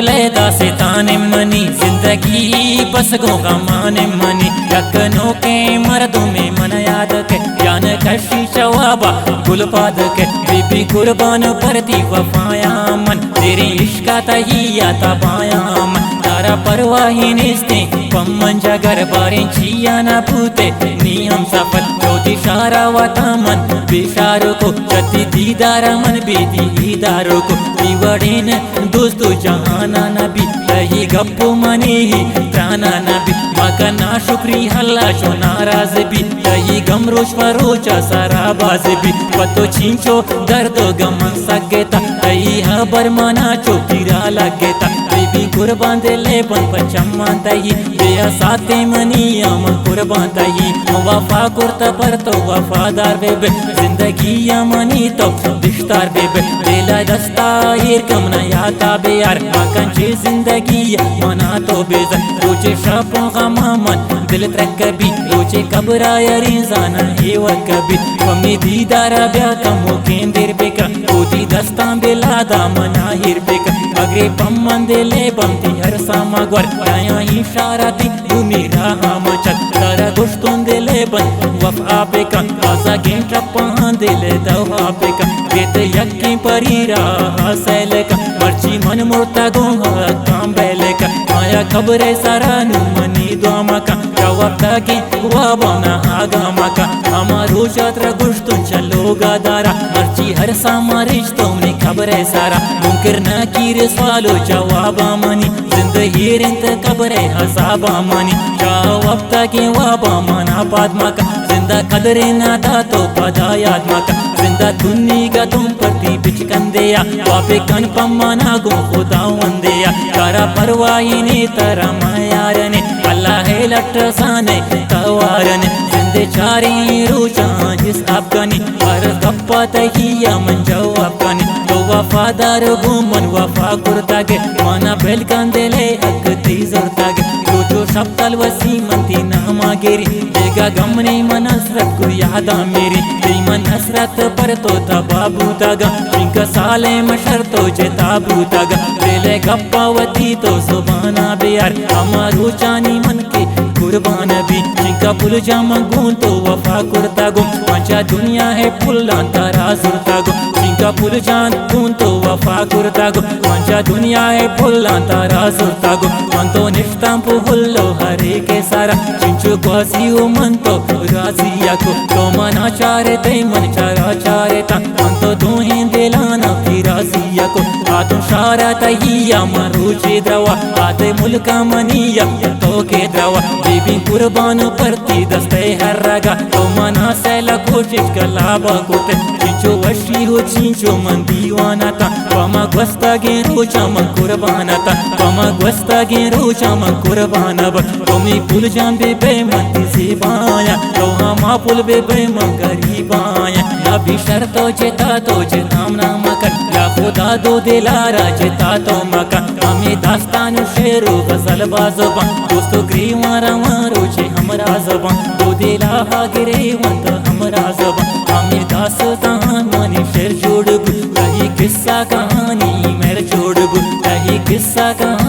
لے داسے تانے منی زندگی بس گو غمانے منی یکنو کے مردوں میں من یاد کے جان کشی شوابا گل پاد کے بی بی قربان پرتی وفایا من تیری عشقہ تہیاتا بایا من تارا پرواہی نیستے پمن جگر باریں چیا نہ پوتے نی ہم سفر چوتی شارا واتا من بیشارو کو چتی دیدارا من بیتی دیدارو کو دیوڑین دوستو جہانا نبی لہی گپو منی ہی ترانا نبی مکا نا شکری حلا شو ناراض بی لہی گم روش فروچا سارا باز بی پتو چینچو دردو گمن سگیتا لہی حبر مانا چوکیرا لگیتا بی بی قربان دلے پن پچمان تہی بیا ساتے منی آمن قربان تہی وفا کرتا پر تو وفادار بے بے زندگی آمنی تو دشتار بے بے دیلا دستا ایر کم نیاتا بے یار مکن چی زندگی منا تو بے زن روچے شاپوں غما من دل ترکبی روچے کبرا یریزانا ہیوت کبی ومی دیدارا بیا کمو کین دیر بے کا کوتی دستان بلا دا منا ہیر بے کا اگرے پمن دلے بمتی ہر ساما گور دایا ہی شارتی دومی راہا مچت تارا گشتون دلے بن وفا پے کا آزا گین ٹپان دلے دوہا پے کا گیت یکی پری راہا سیلے کا مرچی من مرتا گوہا کام بیلے کا مایا خبر سارا نو منی دواما کا جواب تاکی وابانا آگا مکا اما روشت را گشتون چلو گا دارا مرچی ہر ساما رشتوں نے خبر سارا منکر نہ کی رسوالو جواب آمانی زندگی رنت قبر حساب آمانی جواب تاکی وابانا پاد مکا زندہ قدر نادا تو پدا یاد مکا زندہ دنی گا تم پرتی بچکن دیا واپے کن پمانا گو خدا وندیا کارا پروائی نے ترا مایارنے اللہ ہے لٹسانے توارنے زندے چاری روچان جس افغانی ہر گپا تہیا من جواب کانی تو وفادار گو من وفا کرتا گے مانا بلکن دلے حق تیزرتا گے جو شبتل وسی منتی ناما گیری دیگا گمنی من حسرت کو یادا میری دی من حسرت پر تو تبابو تاگا جنکا سالے مشر تو جتابو تاگا دلے گپا وتی تو زبانا بیار ہمارو چانی من کے قربان بھی جنکا پل جام گون تو وفا کرتا گو مچا دنیا ہے پلان تارا زرتا گو جنکا پل جان گون تو وفا کرتا گو مچا دنیا ہے پلان تارا زرتا گو من تو نفتام پو ہلو ہرے کے سارا چنچو گوازیو من تو رازیا کو تو منا چارے تے من چارا چارے تا من تو دوہیں دلانا پی رازیا کو آتو شارا تہیا من روچے دروا آتے ملکا منیا تو کے دروا بی بی قربان پرتی دستے ہر رگا تو منا سیلا کوشش کلابا کوتے چنچو وشی ہو چنچو من دیوانا تا وما گوستا گے روچا من قربانا تا وما گوستا گے روچا من قربانا با تمی پل جان بے بے من تی زیبایا تو ہما پل بے بے من گریبایا یا بھی شرطو جتا تو جتام نام کر یا خدا دو دلارا جتا تو مکا ہمیں داستان شیرو غزل بازبان دوستو گریوارا مارو چھے ہمرا زبان دو دلا ہا گرے وانت ہمرا زبان ہمیں داستان مانی شیر جوڑ گو کہیں قصہ کہانی میر جوڑ گو کہیں قصہ کہانی